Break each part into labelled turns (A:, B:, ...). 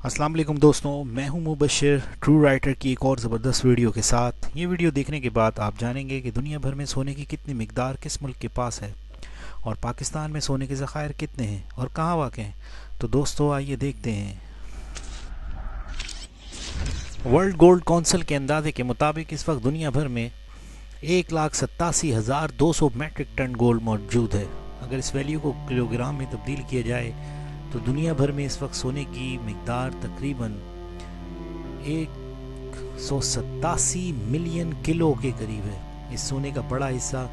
A: अस्सलाम वालेकुम दोस्तों, मैं हूं मुबशर ट्रू राइटर की एक और ज़बरदस्त वीडियो के साथ। ये वीडियो देखने के बाद आप जानेंगे कि दुनिया भर में सोने की कितनी मिकदार किस मुल्क के पास है और पाकिस्तान में सोने के ज़खायर कितने हैं और कहाँ वाक़ हैं। तो दोस्तों आइए देखते हैं। वर्ल्ड गोल्ड काउंसिल के अंदाजे के मुताबिक इस वक्त दुनिया भर में 1,87,200 मैट्रिक टन गोल्ड मौजूद है। अगर इस वैल्यू को किलोग्राम में तब्दील किया जाए तो दुनिया भर में इस वक्त सोने की मिकदार तकरीबन 187 मिलियन किलो के करीब है। इस सोने का बड़ा हिस्सा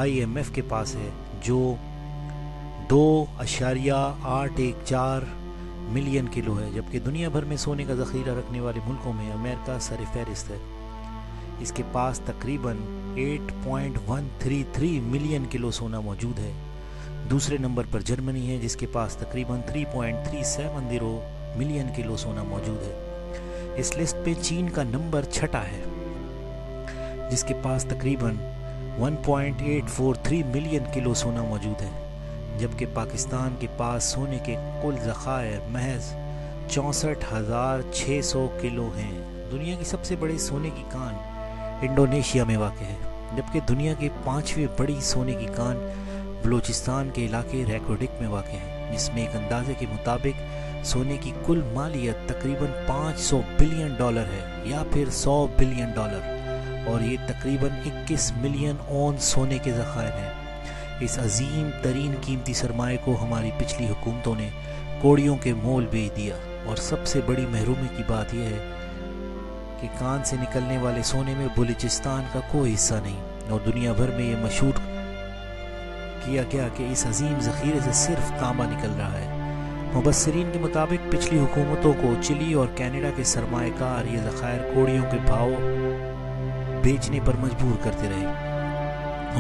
A: IMF के पास है जो 2.814 मिलियन किलो है, जबकि दुनिया भर में सोने का ज़ख़ीरा रखने वाले मुल्कों में अमेरिका सर फहरिस्त है। इसके पास तकरीबन 8.133 मिलियन किलो सोना मौजूद है। दूसरे नंबर पर जर्मनी है जिसके पास तकरीबन 3.370 मिलियन किलो सोना मौजूद है। इस लिस्ट पे चीन का नंबर छठा है जिसके पास तकरीबन 1.843 मिलियन किलो सोना मौजूद है, जबकि पाकिस्तान के पास सोने के कुल ज़खायर महज 64,600 किलो हैं। दुनिया की सबसे बड़ी सोने की कान इंडोनेशिया में वाक़ है, जबकि दुनिया के 5वीं बड़ी सोने की कान बलूचिस्तान के इलाके रेकोडिक में वाक़ है, जिसमें एक अंदाजे के मुताबिक सोने की कुल मालियत तकरीबन $500 बिलियन है या फिर $100 बिलियन, और ये तकरीबन 21 मिलियन औंस सोने के ज़खायर हैं। इस अजीम तरीन कीमती सरमाए को हमारी पिछली हुकूमतों ने कौड़ियों के मोल बेच दिया, और सबसे बड़ी महरूमी की बात यह है कि कान से निकलने वाले सोने में बलूचिस्तान का कोई हिस्सा नहीं, और दुनिया भर में ये मशहूर किया गया कि इस अजीम ज़ख़ीरे से सिर्फ तांबा निकल रहा है। मुबस्सिरीन के मुताबिक पिछली हुकूमतों को चिली और कनाडा के सरमाएकार ये ज़खायर कौड़ियों के भाव बेचने पर मजबूर करते रहे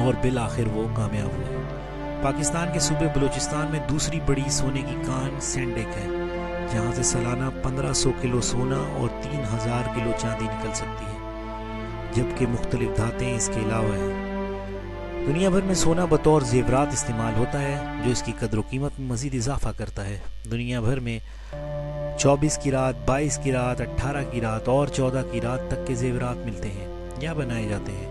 A: और बिल आखिर वो कामयाब हुए। पाकिस्तान के सूबे बलूचिस्तान में दूसरी बड़ी सोने की कान सेंडेक है, जहाँ से सालाना 1500 किलो सोना और 3000 किलो चांदी निकल सकती है, जबकि मुख्तलिफ धातें इसके अलावा हैं। दुनिया भर में सोना बतौर जेवरात इस्तेमाल होता है, जो इसकी कदर कीमत में मज़ीद इजाफा करता है। दुनिया भर में 24 कीरात, 22 कीरात, 18 कीरात और 14 कीरात तक के जेवरात मिलते हैं या बनाए जाते हैं।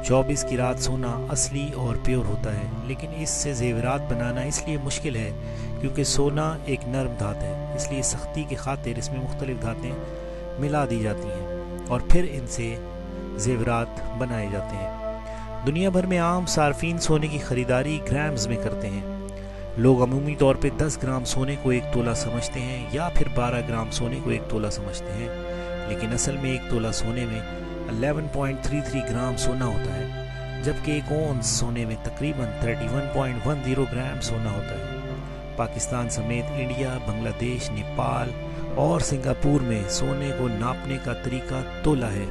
A: 24 कीरात सोना असली और प्योर होता है, लेकिन इससे जेवरात बनाना इसलिए मुश्किल है क्योंकि सोना एक नरम धात है, इसलिए सख्ती की खातिर इसमें मुख्तलिफ धातें मिला दी जाती हैं और फिर इनसे जेवरात बनाए जाते हैं। दुनिया भर में आम सार्फिन सोने की ख़रीदारी ग्राम्स में करते हैं। लोग अमूमी तौर पे 10 ग्राम सोने को 1 तोला समझते हैं या फिर 12 ग्राम सोने को 1 तोला समझते हैं, लेकिन असल में 1 तोला सोने में 11.33 ग्राम सोना होता है, जबकि 1 औंस सोने में तकरीबन 31.10 ग्राम सोना होता है। पाकिस्तान समेत इंडिया, बांग्लादेश, नेपाल और सिंगापुर में सोने को नापने का तरीका तोला है,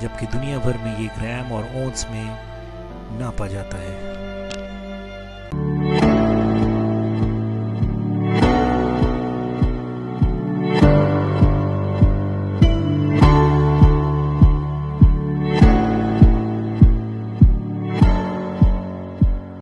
A: जबकि दुनिया भर में ये ग्राम और औंस में नापा जाता है।